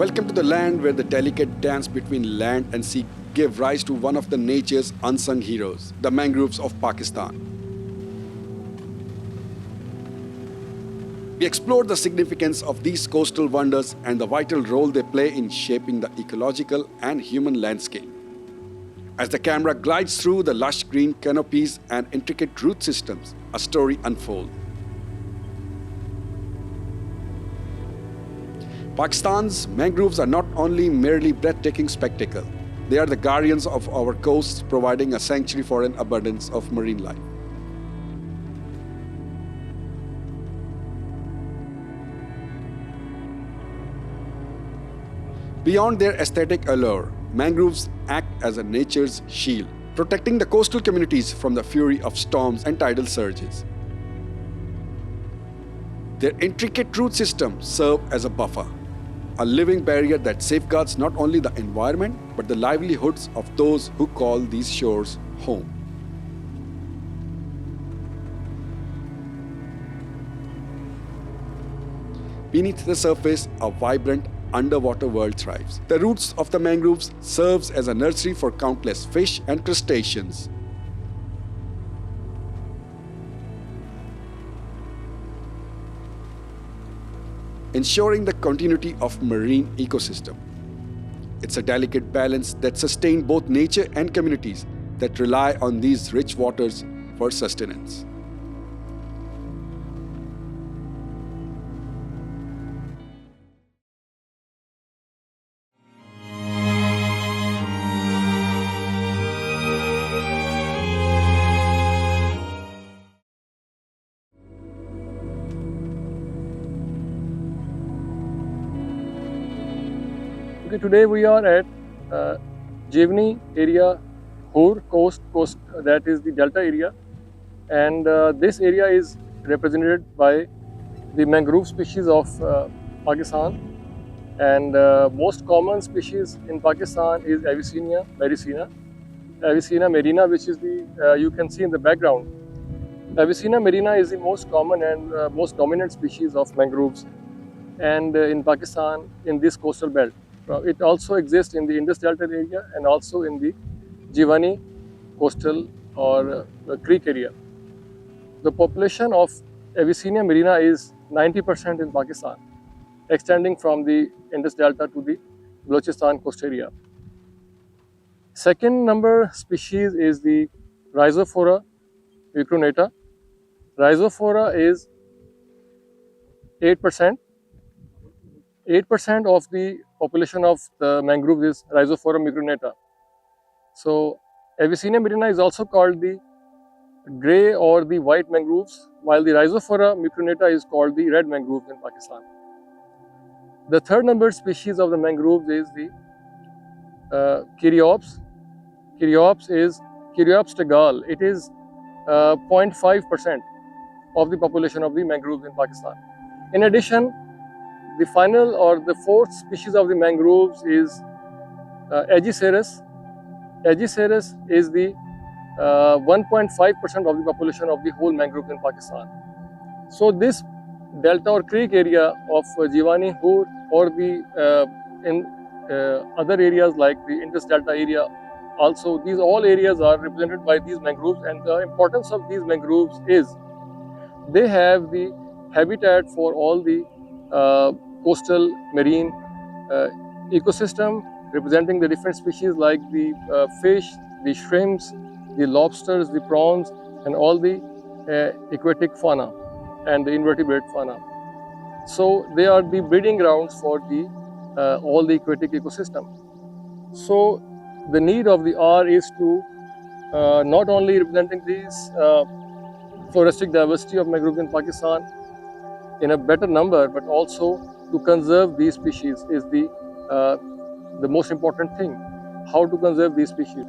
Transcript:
Welcome to the land where the delicate dance between land and sea gave rise to one of the nature's unsung heroes, the mangroves of Pakistan. We explored the significance of these coastal wonders and the vital role they play in shaping the ecological and human landscape. As the camera glides through the lush green canopies and intricate root systems, a story unfolds. Pakistan's mangroves are not only merely breathtaking spectacle, they are the guardians of our coasts, providing a sanctuary for an abundance of marine life. Beyond their aesthetic allure, mangroves act as a nature's shield, protecting the coastal communities from the fury of storms and tidal surges. Their intricate root systems serve as a buffer, a living barrier that safeguards not only the environment but the livelihoods of those who call these shores home. Beneath the surface, a vibrant underwater world thrives. The roots of the mangroves serves as a nursery for countless fish and crustaceans. Ensuring the continuity of marine ecosystem. It's a delicate balance that sustains both nature and communities that rely on these rich waters for sustenance. Okay, today we are at Jivani area, Hur coast, that is the delta area, and this area is represented by the mangrove species of Pakistan, and most common species in Pakistan is Avicennia marina, which is the you can see in the background. Avicennia marina is the most common and most dominant species of mangroves, and in Pakistan in this coastal belt. It also exists in the Indus Delta area and also in the Jivani coastal or creek area. The population of Avicennia marina is 90% in Pakistan, extending from the Indus Delta to the Balochistan coast area. Second number species is the Rhizophora micronata. Rhizophora is 8%. 8% of the population of the mangroves is Rhizophora micronata. So, Avicennia marina is also called the grey or the white mangroves, while the Rhizophora micronata is called the red mangroves in Pakistan. The third number species of the mangroves is the Caeriops. Caeriops is Caeriops tegal. It is 0.5% of the population of the mangroves in Pakistan. In addition, the final or the fourth species of the mangroves is Aegiceras. Aegiceras is the 1.5% of the population of the whole mangrove in Pakistan. So this delta or creek area of Jivani, Hur, or the in other areas like the Indus Delta area, also these all areas are represented by these mangroves, and the importance of these mangroves is they have the habitat for all the coastal marine ecosystem, representing the different species like the fish, the shrimps, the lobsters, the prawns, and all the aquatic fauna and the invertebrate fauna. So they are the breeding grounds for the all the aquatic ecosystem. So the need of the R is to not only representing these floristic diversity of mangroves in Pakistan in a better number, but also to conserve these species is the most important thing. How to conserve these species?